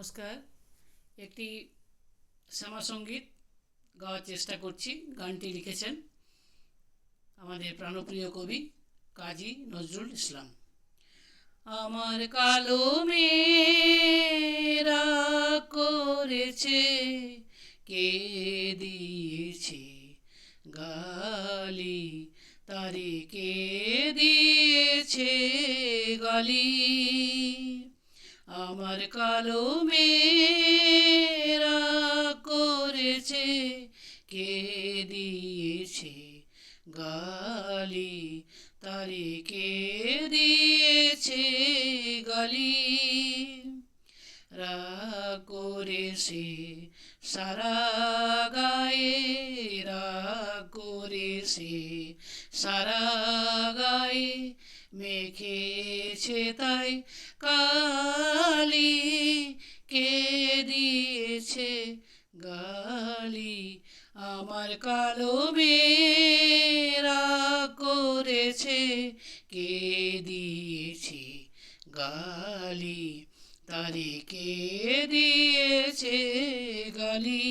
নমস্কার। একটি শ্যামা সঙ্গীত গাওয়ার চেষ্টা করছি। গানটি লিখেছেন আমাদের প্রাণপ্রিয় কবি কাজী নজরুল ইসলাম। আমার কালো মেয়েরা করেছে, কে দিয়েছে গালি, তারে কে দিয়েছে গালি। আমার কালো মেয়েরা করেছে, কে দিয়েছে গালি, তারে কে দিয়েছে গালি। রাগ করেছে সারা গায়ে, রাগ করেছে সারা গায়ে, মেখেছে তাই কালি, কে দিয়েছে গালি। আমার কালো মেয়েরা করেছে, কে দিয়েছে গালি, তারে কে দিয়েছে গালি।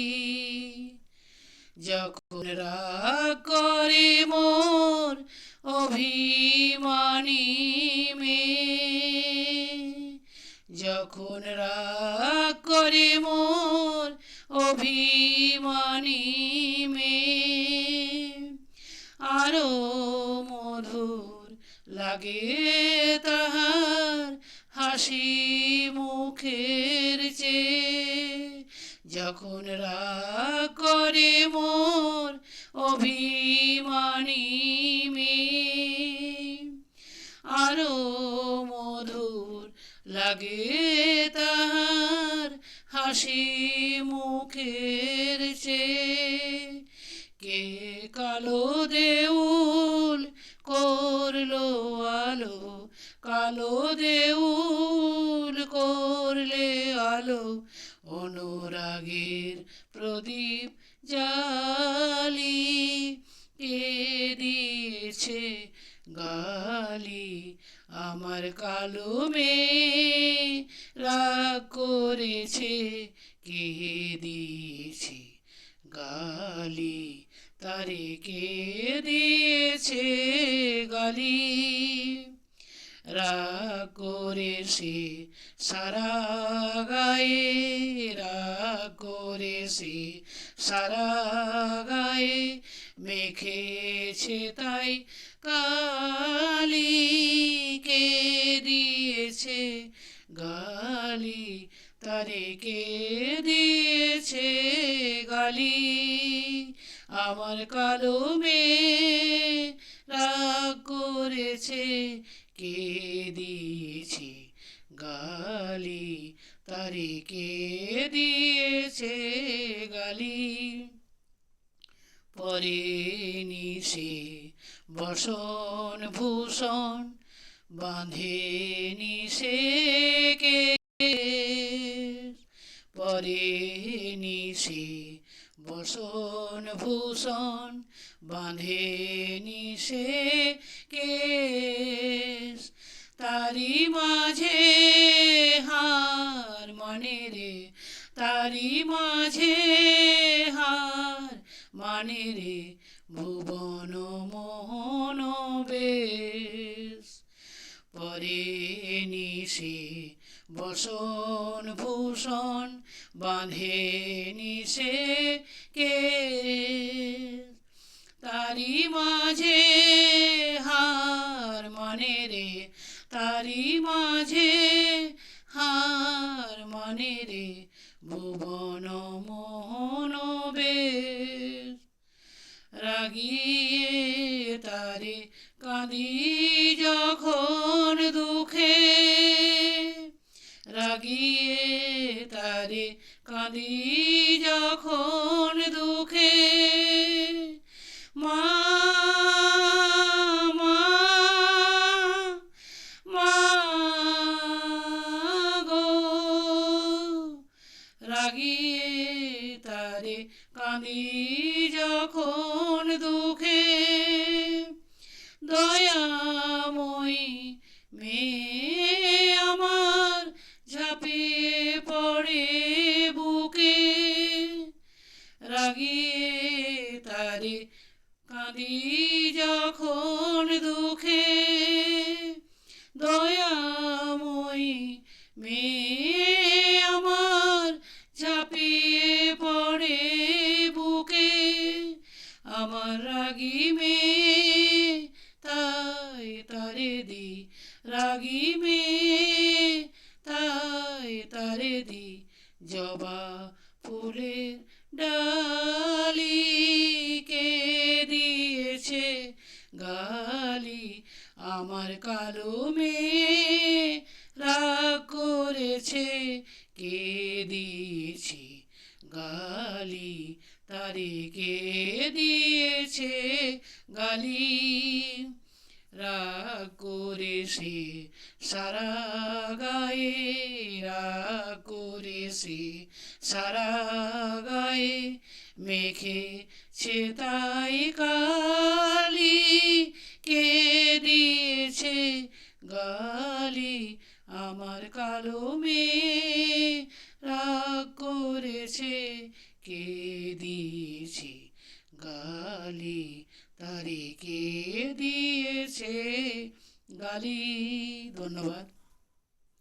যখন রাগ করে মোর অভিমানী মেয়ে, যখন রাগ করে মোর অভিমানী মেয়ে, আরো মধুর লাগে তাহার হাসি মুখের চেয়ে। যখন রাগ করে মোর অভিমানী মেয়ে, আরো মধুর লাগে তাহার হাসি মুখের চেয়ে। কে কালো দেউল করলো আলো, কালো দেউল করলে আলো, অনুরাগের প্রদীপ জালি, কে দিয়েছে গালি। আমার কালো মেয়ে রাগ করেছে, কে দিয়েছে গালি, তারে কে দিয়েছে গালি। রাগ করেছে সারা গায়ে, রাগ করেছে সারা গায়ে, মেখেছে তাই কালি, কে দিয়েছে গালি, তারে কে দিয়েছে গালি। আমার কালো মেয়ে রাগ করেছে, কে দিয়েছে গালি, তারে কে দিয়েছে গালি। পরে নিশে বসন ভূষণ বাঁধে নিশে কে, পরে নিশে বসন ভূষণ বাঁধে নিশে কেশ, তারি মাঝে হার মানে রে, তারি মাঝে হার মানে রে, ভুবন মোহন বেশ। পরে নিশে বসন ভূষণ বাঁধে নিশে কেশ, তারি মাঝে হার মানে রে, তারি মাঝে হার মানে রে, ভুবন মোহন বেশ। রাগিয়ে তারে কাঁদি যখন দুঃখে, রাগিয়ে তারে কাঁদি যখন দুঃখে, মা মা মা গো, রাগিয়ে তারে কাঁদি যখন দুঃখে, দয়াময়ী মেয়ে আমার ঝাঁপিয়ে পড়ে আমার ঝাঁপিয়ে পড়ে বুকে, আমার রাগী মেয়ে তাই তারে দি, রাগী মেয়ে তাই তারে দি জবা ফুলের ডালি। কে দিয়েছে গালি আমার কালো মেয়ে রাগ করেছে, কে দিয়েছে গালি তারে, কে দিয়েছে গালি। রাগ করে সে সারা গায়ে, রাগ করে সে সারা গায়ে মেখেছে তাই কালি। কে দিয়েছে গালি আমার কালো মেয়ে রাগ করেছে, কে দিয়েছে গালি তারে, কে দিয়েছে গালি। ধন্যবাদ।